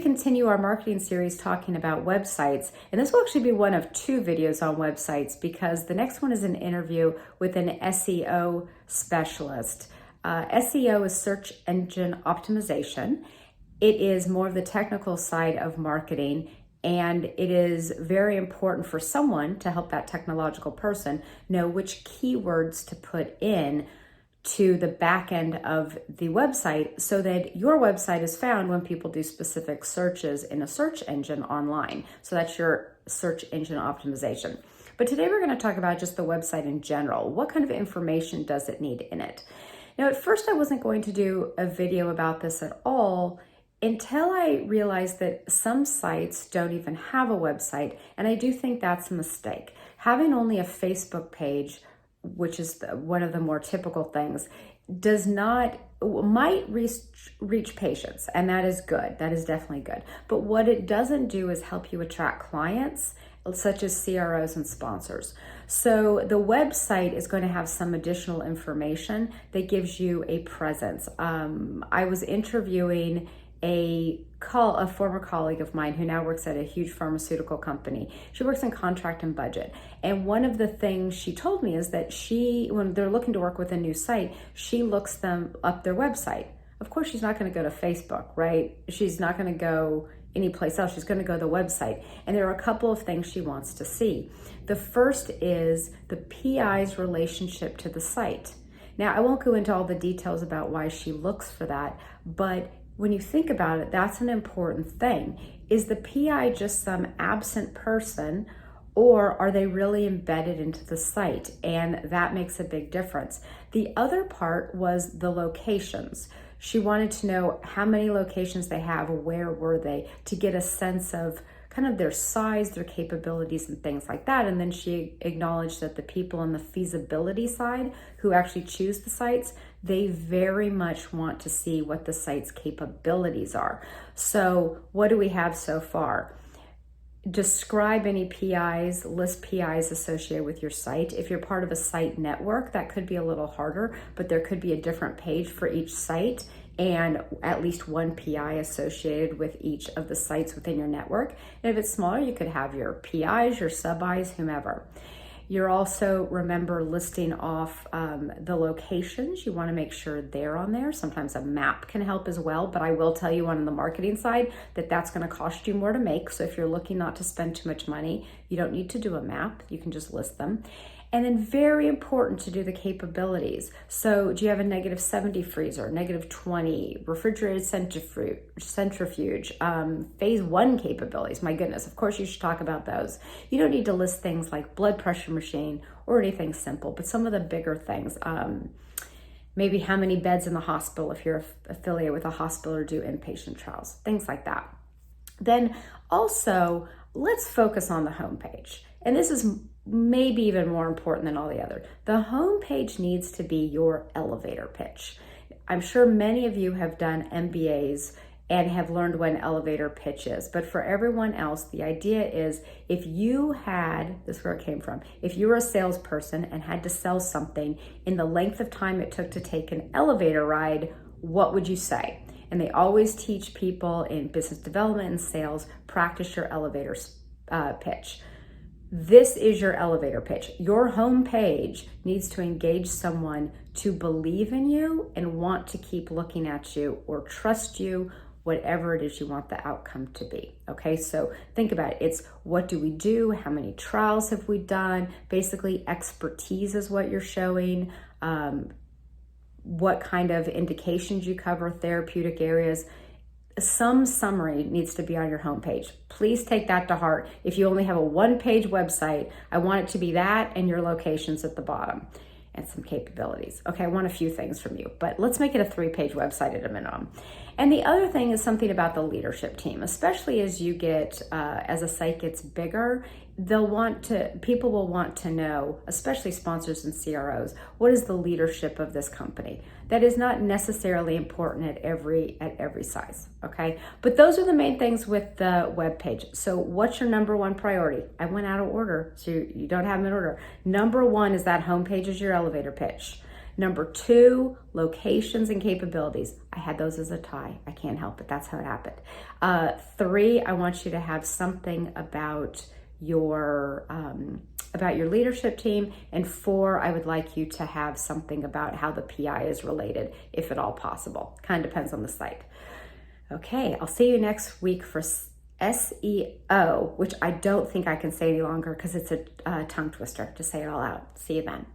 to continue our marketing series talking about websites, and this will actually be one of two videos on websites because the next one is an interview with an SEO specialist. SEO is search engine optimization. It is more of the technical side of marketing, and it is very important for someone to help that technological person know which keywords to put in to the back end of the website so that your website is found when people do specific searches in a search engine online. So that's your search engine optimization. But today we're going to talk about just the website in general. What kind of information does it need in it? Now, at first I wasn't going to do a video about this at all until I realized that some sites don't even have a website, and I do think that's a mistake. Having only a Facebook page, which is one of the more typical things, might reach patients, and that is good. That is definitely good. But what it doesn't do is help you attract clients, such as CROs and sponsors. So the website is going to have some additional information that gives you a presence. I was interviewing a former colleague of mine who now works at a huge pharmaceutical company. She works in contract and budget. And one of the things she told me is that when they're looking to work with a new site, she looks them up their website. Of course, she's not going to go to Facebook, right? She's not going to go anyplace else. She's going to go to the website. And there are a couple of things she wants to see. The first is the PI's relationship to the site. Now, I won't go into all the details about why she looks for that, but when you think about it, that's an important thing. Is the PI just some absent person, or are they really embedded into the site? And that makes a big difference. The other part was the locations. She wanted to know how many locations they have, where were they, to get a sense of kind of their size, their capabilities, and things like that. And then she acknowledged that the people on the feasibility side who actually choose the sites, they very much want to see what the site's capabilities are. So what do we have so far? Describe any PIs, list PIs associated with your site. If you're part of a site network, that could be a little harder, but there could be a different page for each site and at least one PI associated with each of the sites within your network. And if it's smaller, you could have your PIs, your sub-Is, whomever. You're also, remember, listing off the locations. You want to make sure they're on there. Sometimes a map can help as well, but I will tell you on the marketing side that that's going to cost you more to make. So if you're looking not to spend too much money, you don't need to do a map. You can just list them. And then very important to do the capabilities. So do you have a -70 freezer, -20, refrigerated centrifuge, phase 1 capabilities? My goodness, of course you should talk about those. You don't need to list things like blood pressure machine or anything simple, but some of the bigger things, maybe how many beds in the hospital if you're affiliated with a hospital or do inpatient trials, things like that. Then also, let's focus on the homepage. And this is maybe even more important than all the other. The homepage needs to be your elevator pitch. I'm sure many of you have done MBAs and have learned what an elevator pitch is. But for everyone else, the idea is if you had, this is where it came from, if you were a salesperson and had to sell something in the length of time it took to take an elevator ride, what would you say? And they always teach people in business development and sales, practice your elevator pitch. This is your elevator pitch. Your home page needs to engage someone to believe in you and want to keep looking at you or trust you, whatever it is you want the outcome to be. Okay, so think about it. It's what do we do? How many trials have we done? Basically, expertise is what you're showing. What kind of indications you cover, therapeutic areas. Some summary needs to be on your homepage. Please take that to heart. If you only have a one-page website, I want it to be that and your locations at the bottom and some capabilities. Okay, I want a few things from you, but let's make it a 3-page website at a minimum. And the other thing is something about the leadership team, especially as you get, as a site gets bigger, people will want to know, especially sponsors and CROs, what is the leadership of this company? That is not necessarily important at every size, okay? But those are the main things with the web page. So what's your number one priority? I went out of order, so you don't have them in order. Number one is that homepage is your elevator pitch. Number 2, locations and capabilities. I had those as a tie. I can't help it. That's how it happened. 3, I want you to have something about your leadership team. And 4, I would like you to have something about how the PI is related, if at all possible. Kind of depends on the site. Okay, I'll see you next week for SEO, which I don't think I can say any longer because it's a tongue twister to say it all out. See you then.